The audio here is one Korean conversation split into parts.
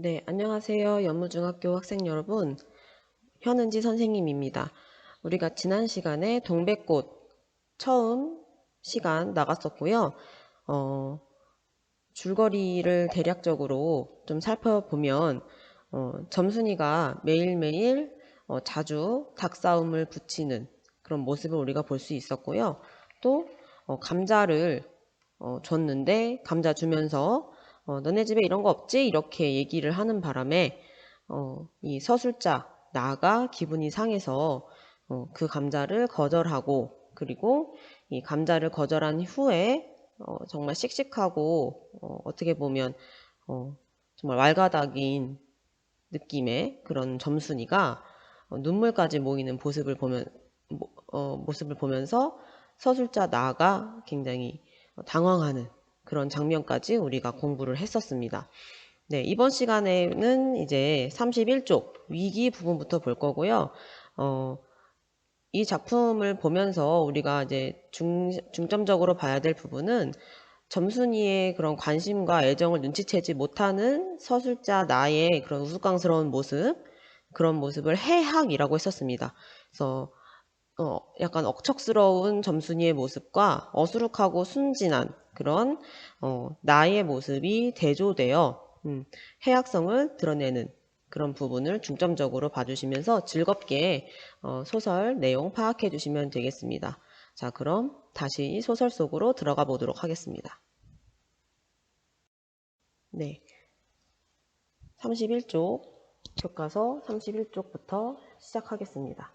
네, 안녕하세요. 연무중학교 학생 여러분. 현은지 선생님입니다. 우리가 지난 시간에 동백꽃 처음 시간 나갔었고요. 줄거리를 대략적으로 좀 살펴보면 점순이가 매일매일 자주 닭싸움을 붙이는 그런 모습을 우리가 볼 수 있었고요. 또 감자를 줬는데 감자 주면서 너네 집에 이런 거 없지? 이렇게 얘기를 하는 바람에 이 서술자 나가 기분이 상해서 그 감자를 거절하고, 그리고 이 감자를 거절한 후에 정말 씩씩하고 어떻게 보면 정말 왈가닥인 느낌의 그런 점순이가 눈물까지 모이는 모습을 보면서 서술자 나가 굉장히 당황하는 그런 장면까지 우리가 공부를 했었습니다. 네, 이번 시간에는 이제 31쪽 위기 부분부터 볼 거고요. 이 작품을 보면서 우리가 이제 중점적으로 봐야 될 부분은 점순이의 그런 관심과 애정을 눈치채지 못하는 서술자 나의 그런 우스꽝스러운 모습, 그런 모습을 해학이라고 했었습니다. 그래서 약간 억척스러운 점순이의 모습과 어수룩하고 순진한 그런 나의 모습이 대조되어 해학성을 드러내는 그런 부분을 중점적으로 봐주시면서 즐겁게 소설 내용 파악해 주시면 되겠습니다. 자, 그럼 다시 소설 속으로 들어가 보도록 하겠습니다. 네, 31쪽 교과서 31쪽부터 시작하겠습니다.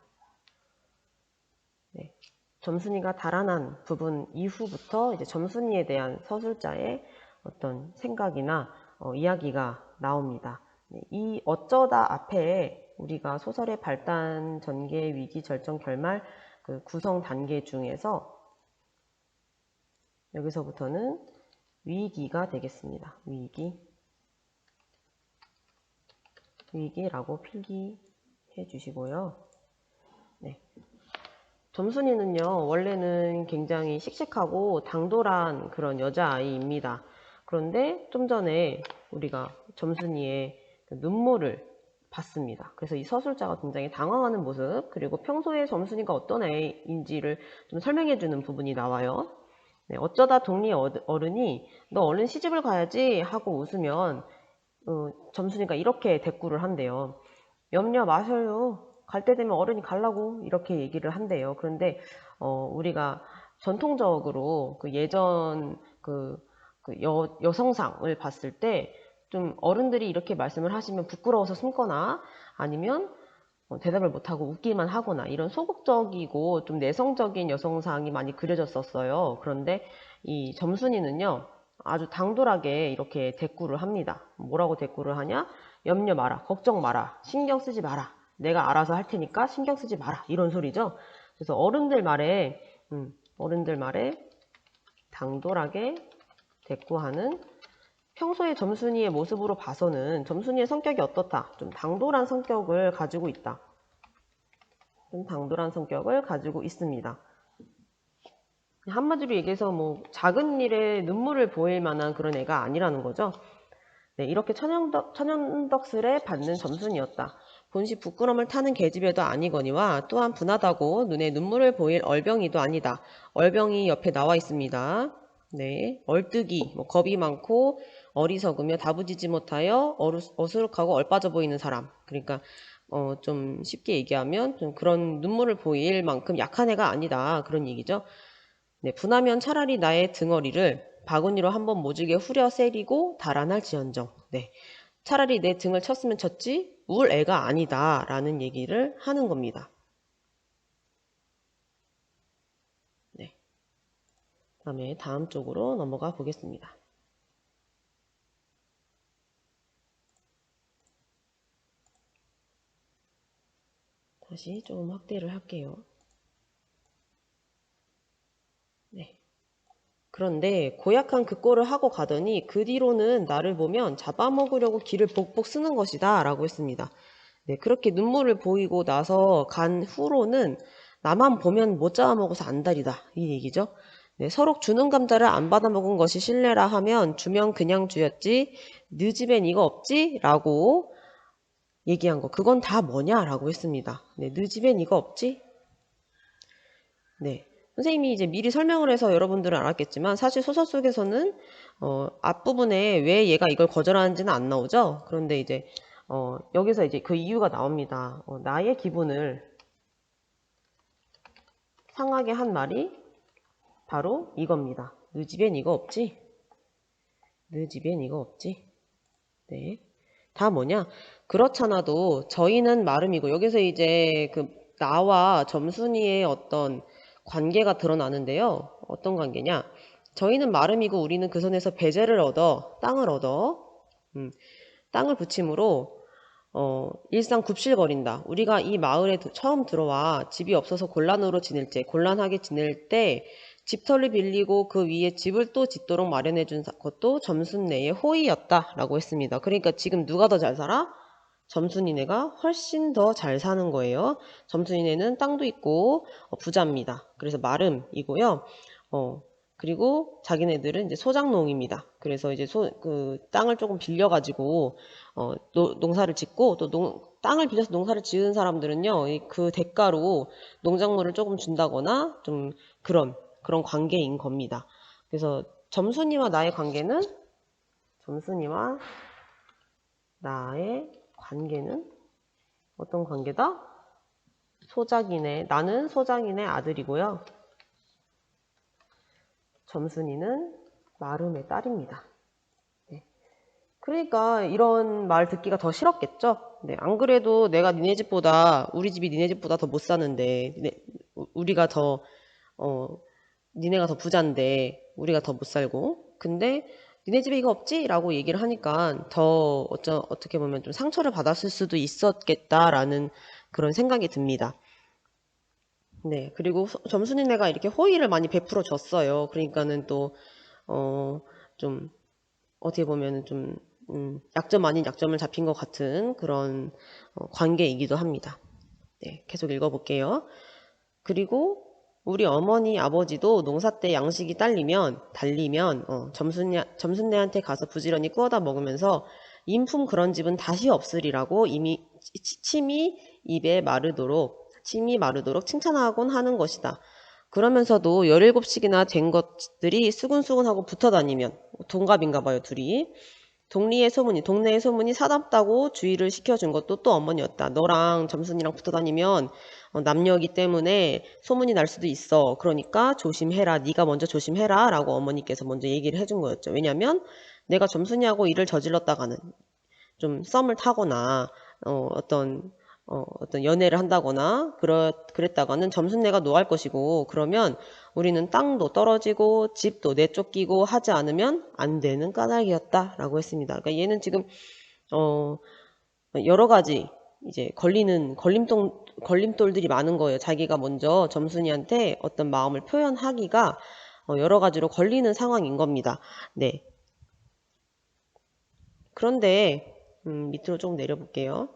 네, 점순이가 달아난 부분 이후부터 이제 점순이에 대한 서술자의 어떤 생각이나 이야기가 나옵니다. 네, 이 어쩌다 앞에 우리가 소설의 발단, 전개, 위기, 절정, 결말 그 구성 단계 중에서 여기서부터는 위기가 되겠습니다. 위기라고 필기해 주시고요. 네. 점순이는요, 원래는 굉장히 씩씩하고 당돌한 그런 여자아이입니다. 그런데 좀 전에 우리가 점순이의 눈물을 봤습니다. 그래서 이 서술자가 굉장히 당황하는 모습, 그리고 평소에 점순이가 어떤 애인지를 좀 설명해주는 부분이 나와요. 네, 어쩌다 동리 어른이 너 얼른 시집을 가야지 하고 웃으면 점순이가 이렇게 대꾸를 한대요. 염려 마셔요. 갈 때 되면 어른이 가려고 이렇게 얘기를 한대요. 그런데 우리가 전통적으로 그 예전 여성상을 봤을 때 좀 어른들이 이렇게 말씀을 하시면 부끄러워서 숨거나 아니면 대답을 못하고 웃기만 하거나 이런 소극적이고 좀 내성적인 여성상이 많이 그려졌었어요. 그런데 이 점순이는요, 아주 당돌하게 이렇게 대꾸를 합니다. 뭐라고 대꾸를 하냐? 염려 마라, 걱정 마라, 신경 쓰지 마라, 내가 알아서 할 테니까 신경 쓰지 마라, 이런 소리죠. 그래서 어른들 말에 당돌하게 대꾸하는, 평소에 점순이의 모습으로 봐서는 점순이의 성격이 어떻다? 좀 당돌한 성격을 가지고 있다. 좀 당돌한 성격을 가지고 있습니다. 한마디로 얘기해서 뭐 작은 일에 눈물을 보일 만한 그런 애가 아니라는 거죠. 네, 이렇게 천연덕스레 받는 점순이었다. 본시 부끄럼을 타는 계집애도 아니거니와 또한 분하다고 눈에 눈물을 보일 얼병이도 아니다. 얼병이 옆에 나와 있습니다. 네, 얼뜨기, 뭐 겁이 많고 어리석으며 다부지지 못하여 어수룩하고 얼빠져 보이는 사람. 그러니까 좀 쉽게 얘기하면 좀 그런 눈물을 보일 만큼 약한 애가 아니다, 그런 얘기죠. 네, 분하면 차라리 나의 등허리를 바구니로 한번 모질게 후려 세리고 달아날지언정. 네, 차라리 내 등을 쳤으면 쳤지 울 애가 아니다 라는 얘기를 하는 겁니다. 네, 그다음에 다음 쪽으로 넘어가 보겠습니다. 다시 좀 확대를 할게요. 네. 그런데 고약한 그 꼴을 하고 가더니 그 뒤로는 나를 보면 잡아먹으려고 기를 복복 쓰는 것이다 라고 했습니다. 네, 그렇게 눈물을 보이고 나서 간 후로는 나만 보면 못 잡아먹어서 안달이다, 이 얘기죠. 네, 서로 주는 감자를 안 받아 먹은 것이 신뢰라 하면 주면 그냥 주였지 네 집엔 이거 없지? 라고 얘기한 거. 그건 다 뭐냐라고 했습니다. 네, 네 집엔 이거 없지? 네. 선생님이 이제 미리 설명을 해서 여러분들은 알았겠지만 사실 소설 속에서는 앞부분에 왜 얘가 이걸 거절하는지는 안 나오죠. 그런데 이제 여기서 이제 그 이유가 나옵니다. 나의 기분을 상하게 한 말이 바로 이겁니다. 너 집엔 이거 없지? 너 집엔 이거 없지? 네. 다 뭐냐? 그렇잖아도 저희는 마름이고 여기서 이제 그 나와 점순이의 어떤 관계가 드러나는데요. 어떤 관계냐? 저희는 마름이고 우리는 그 선에서 배제를 얻어 땅을 얻어 땅을 붙임으로 일상 굽실거린다. 우리가 이 마을에 처음 들어와 집이 없어서 곤란하게 지낼 때 집터를 빌리고 그 위에 집을 또 짓도록 마련해 준 것도 점순네의 호의였다라고 했습니다. 그러니까 지금 누가 더 잘 살아? 점순이네가 훨씬 더 잘 사는 거예요. 점순이네는 땅도 있고 부자입니다. 그래서 마름이고요. 그리고 자기네들은 이제 소작농입니다. 그래서 이제 그 땅을 조금 빌려가지고 농사를 짓고 또 땅을 빌려서 농사를 지은 사람들은요, 그 대가로 농작물을 조금 준다거나 좀 그런 관계인 겁니다. 그래서 점순이와 나의 관계는 어떤 관계다? 나는 소작인의 아들이고요. 점순이는 마름의 딸입니다. 네. 그러니까 이런 말 듣기가 더 싫었겠죠? 네, 안 그래도 내가 우리 집이 니네 집보다 더 못 사는데, 우리가 더, 니네가 더 부잔데, 우리가 더 못 살고. 근데, 니네 집에 이거 없지? 라고 얘기를 하니까 더 어떻게 보면 좀 상처를 받았을 수도 있었겠다라는 그런 생각이 듭니다. 네, 그리고 점순이네가 이렇게 호의를 많이 베풀어 줬어요. 그러니까는 또, 좀, 어떻게 보면은 좀, 약점 아닌 약점을 잡힌 것 같은 그런 관계이기도 합니다. 네, 계속 읽어볼게요. 그리고 우리 어머니, 아버지도 농사 때 양식이 달리면 점순네한테 가서 부지런히 구워다 먹으면서 인품 그런 집은 다시 없으리라고 이미 침이 마르도록 칭찬하곤 하는 것이다. 그러면서도 17씩이나 된 것들이 수근수근하고 붙어 다니면 동갑인가 봐요, 둘이. 동네의 소문이 사납다고 주의를 시켜준 것도 또 어머니였다. 너랑 점순이랑 붙어 다니면 남녀이기 때문에 소문이 날 수도 있어. 그러니까 조심해라. 네가 먼저 조심해라. 라고 어머니께서 먼저 얘기를 해준 거였죠. 왜냐면 내가 점순이하고 일을 저질렀다가는 좀 썸을 타거나 어떤 연애를 한다거나 그랬다가는 점순내가 노할 것이고 그러면 우리는 땅도 떨어지고 집도 내쫓기고 하지 않으면 안 되는 까닭이었다라고 했습니다. 그러니까 얘는 지금 여러 가지 이제 걸림돌들이 많은 거예요. 자기가 먼저 점순이한테 어떤 마음을 표현하기가 여러 가지로 걸리는 상황인 겁니다. 네. 그런데 밑으로 조금 내려볼게요.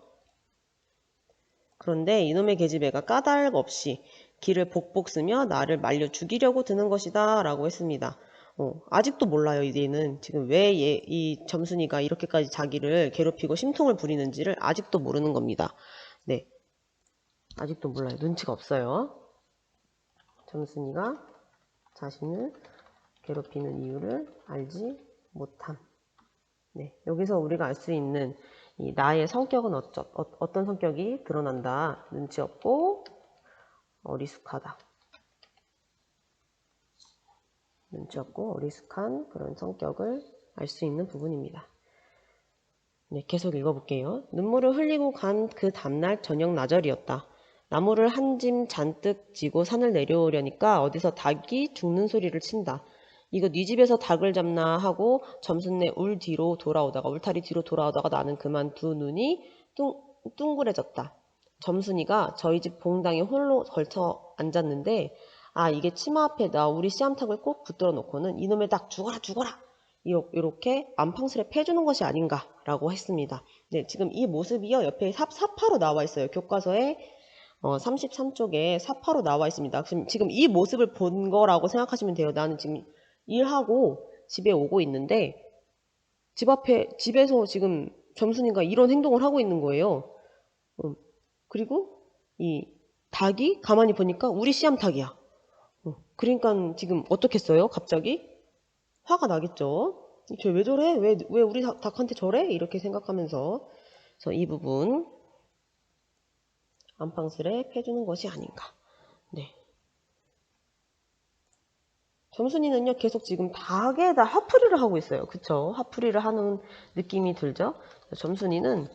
그런데 이놈의 계집애가 까닭 없이 길을 복복 쓰며 나를 말려 죽이려고 드는 것이다 라고 했습니다. 아직도 몰라요. 얘는 지금 왜 이 점순이가 이렇게까지 자기를 괴롭히고 심통을 부리는지를 아직도 모르는 겁니다. 네, 아직도 몰라요. 눈치가 없어요. 점순이가 자신을 괴롭히는 이유를 알지 못함. 네, 여기서 우리가 알 수 있는 이 나의 성격은 어떤 성격이 드러난다. 눈치 없고 어리숙하다. 눈치 없고 어리숙한 그런 성격을 알 수 있는 부분입니다. 네, 계속 읽어볼게요. 눈물을 흘리고 간 그 다음날 저녁 나절이었다. 나무를 한 짐 잔뜩 지고 산을 내려오려니까 어디서 닭이 죽는 소리를 친다. 이거 네 집에서 닭을 잡나 하고 점순내 울타리 뒤로 돌아오다가 나는 그만 두 눈이 둥그레졌다. 점순이가 저희 집 봉당에 홀로 걸쳐 앉았는데 이게 치마 앞에다 우리 씨암탉을 꼭 붙들어 놓고는 이놈의 닭 죽어라 이렇게 안팡스레 패주는 것이 아닌가라고 했습니다. 네, 지금 이 모습이요 옆에 사파로 나와 있어요. 교과서에 33쪽에 4파로 나와 있습니다. 지금 이 모습을 본 거라고 생각하시면 돼요. 나는 지금 일하고 집에 오고 있는데 집에서 지금 점순이가 이런 행동을 하고 있는 거예요. 그리고 이 닭이 가만히 보니까 우리 씨암탉이야. 그러니까 지금 어떻겠어요? 갑자기 화가 나겠죠. 쟤 왜 저래? 왜 우리 닭한테 저래? 이렇게 생각하면서 그래서 이 부분 안방스레 패주는 것이 아닌가. 네. 점순이는요 계속 지금 닭에다 화풀이를 하고 있어요. 그쵸? 화풀이를 하는 느낌이 들죠? 점순이는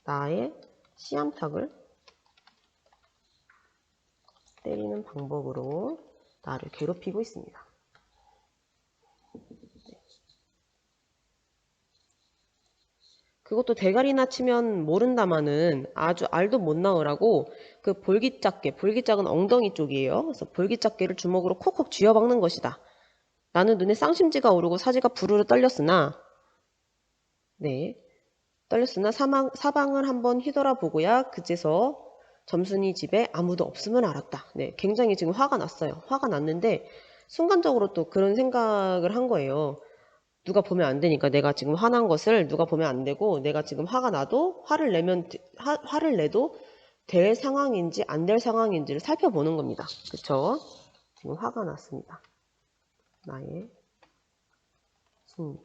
나의 씨암탉을 때리는 방법으로 나를 괴롭히고 있습니다. 그것도 대가리나 치면 모른다마는 아주 알도 못 낳으라고 그 볼기짝개, 볼기짝은 엉덩이 쪽이에요. 그래서 볼기짝개를 주먹으로 콕콕 쥐어박는 것이다. 나는 눈에 쌍심지가 오르고 사지가 부르르 떨렸으나 사방을 한번 휘돌아보고야 그제서 점순이 집에 아무도 없음을 알았다. 네, 굉장히 지금 화가 났어요. 화가 났는데 순간적으로 또 그런 생각을 한 거예요. 누가 보면 안 되니까 내가 지금 화난 것을 누가 보면 안 되고 내가 지금 화가 나도 화를 내도 될 상황인지 안 될 상황인지를 살펴보는 겁니다. 그쵸? 지금 화가 났습니다. 나의 심리.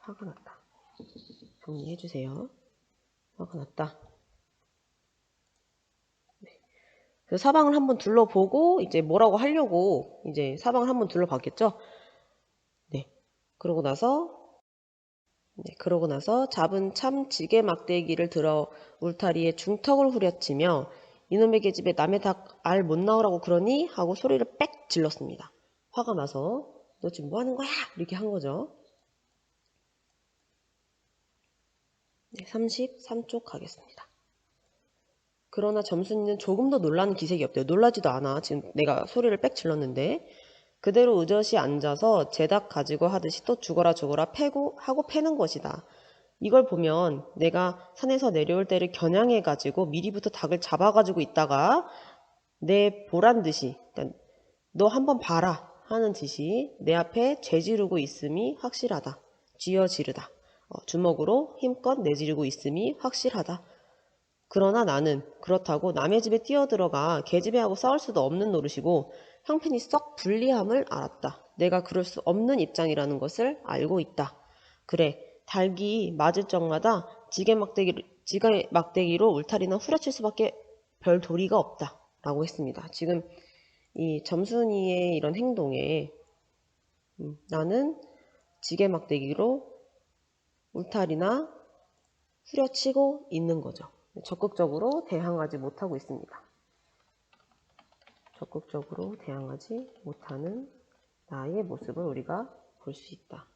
화가 났다. 정리해 주세요. 화가 났다. 네. 그래서 사방을 한번 둘러보고 이제 뭐라고 하려고 이제 사방을 한번 둘러봤겠죠? 네. 그러고 나서 잡은 참 지게 막대기를 들어 울타리에 중턱을 후려치며 이놈의 계집애 남의 닭 알 못 나오라고 그러니? 하고 소리를 빽 질렀습니다. 화가 나서 너 지금 뭐 하는 거야? 이렇게 한 거죠. 네, 33쪽 가겠습니다. 그러나 점순이는 조금도 놀라는 기색이 없대요. 놀라지도 않아. 지금 내가 소리를 빽 질렀는데 그대로 의젓이 앉아서 제 닭 가지고 하듯이 또 죽어라 하고 패는 것이다. 이걸 보면 내가 산에서 내려올 때를 겨냥해가지고 미리부터 닭을 잡아가지고 있다가 내 보란 듯이 그러니까 너 한번 봐라 하는 듯이 내 앞에 죄지르고 있음이 확실하다. 쥐어 지르다. 주먹으로 힘껏 내지르고 있음이 확실하다. 그러나 나는 그렇다고 남의 집에 뛰어들어가 계집애하고 싸울 수도 없는 노릇이고 형편이 썩 불리함을 알았다. 내가 그럴 수 없는 입장이라는 것을 알고 있다. 그래, 닭이 맞을 적마다 지게 막대기로 울타리나 후려칠 수밖에 별 도리가 없다. 라고 했습니다. 지금 이 점순이의 이런 행동에 나는 지게 막대기로 울타리나 후려치고 있는 거죠. 적극적으로 대항하지 못하고 있습니다. 적극적으로 대항하지 못하는 나의 모습을 우리가 볼 수 있다.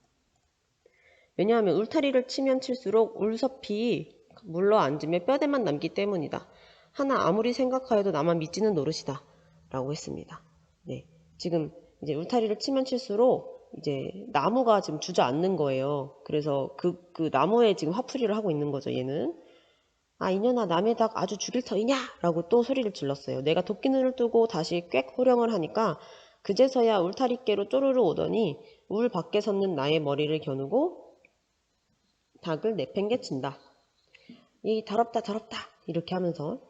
왜냐하면 울타리를 치면 칠수록 울섭이 물러 앉으며 뼈대만 남기 때문이다. 하나 아무리 생각하여도 나만 믿지는 노릇이다. 라고 했습니다. 네, 지금 이제 울타리를 치면 칠수록 이제 나무가 지금 주저앉는 거예요. 그래서 그 나무에 지금 화풀이를 하고 있는 거죠, 얘는. 아, 이년아 남의 닭 아주 죽일 터이냐? 라고 또 소리를 질렀어요. 내가 도끼눈을 뜨고 다시 꽥 호령을 하니까 그제서야 울타리께로 쪼르르 오더니 울 밖에 섰는 나의 머리를 겨누고 닭을 내팽개친다. 이 더럽다 이렇게 하면서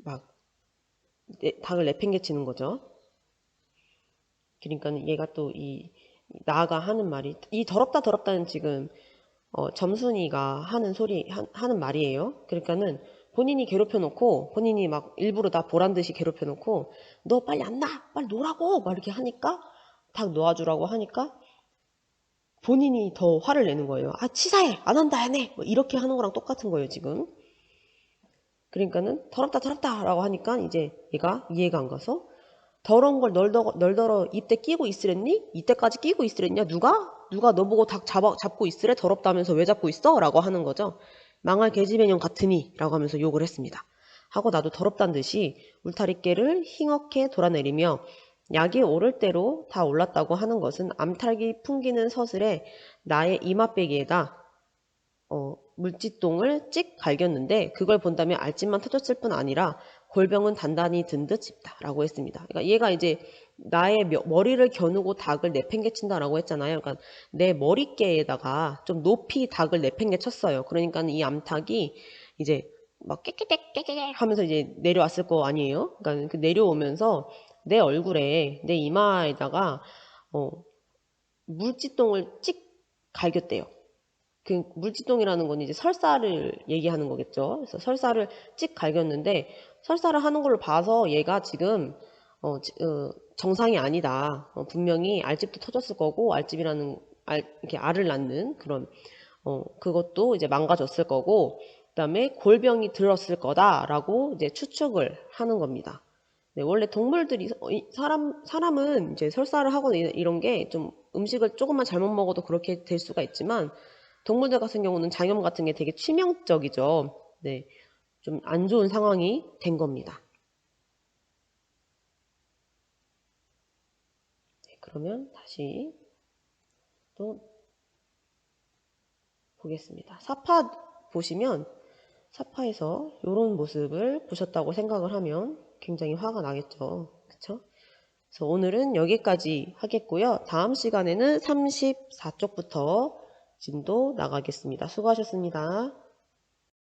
막 닭을 내팽개치는 거죠. 그러니까 얘가 또 이 나가 하는 말이 이 더럽다는 지금 점순이가 하는 말이에요. 그러니까는 본인이 괴롭혀놓고 본인이 막 일부러 나 보란 듯이 괴롭혀놓고 너 빨리 안 나, 빨리 놀라고 막 이렇게 하니까 닭 놓아주라고 하니까 본인이 더 화를 내는 거예요. 아 치사해, 안 한다 안 해, 뭐 이렇게 하는 거랑 똑같은 거예요 지금. 그러니까는 더럽다 라고 하니까 이제 얘가 이해가 안 가서 더러운 걸 널더러 입대 끼고 있으랬니? 이때까지 끼고 있으랬냐? 누가 너보고 닭 잡고 있으래? 더럽다면서 왜 잡고 있어? 라고 하는 거죠. 망할 계집애년 같으니 라고 하면서 욕을 했습니다. 하고 나도 더럽단 듯이 울타리깨를 힝하게 돌아내리며 약이 오를 대로 다 올랐다고 하는 것은 암탉이 풍기는 서슬에 나의 이맛배기에다 물지똥을 찍 갈겼는데 그걸 본다면 알집만 터졌을 뿐 아니라 골병은 단단히 든 듯 싶다라고 했습니다. 그러니까 얘가 이제 나의 머리를 겨누고 닭을 내팽개친다라고 했잖아요. 그러니까 내 머리께에다가 좀 높이 닭을 내팽개쳤어요. 그러니까 이 암탉이 이제 막 깨깨깨깨깨 하면서 이제 내려왔을 거 아니에요. 그러니까 그 내려오면서 내 얼굴에 내 이마에다가 어, 물지똥을 찍 갈겼대요. 그 물지똥이라는 건 이제 설사를 얘기하는 거겠죠. 그래서 설사를 찍 갈겼는데 설사를 하는 걸로 봐서 얘가 지금 정상이 아니다. 분명히 알집도 터졌을 거고 알집이라는 이렇게 알을 낳는 그런 그것도 이제 망가졌을 거고 그다음에 골병이 들었을 거다라고 이제 추측을 하는 겁니다. 네, 원래 동물들이 사람은 이제 설사를 하거나 이런 게 좀 음식을 조금만 잘못 먹어도 그렇게 될 수가 있지만 동물들 같은 경우는 장염 같은 게 되게 치명적이죠. 네, 좀 안 좋은 상황이 된 겁니다. 네, 그러면 다시 또 보겠습니다. 사파 보시면 사파에서 이런 모습을 보셨다고 생각을 하면 굉장히 화가 나겠죠. 그쵸? 그래서 오늘은 여기까지 하겠고요. 다음 시간에는 34쪽부터 진도 나가겠습니다. 수고하셨습니다.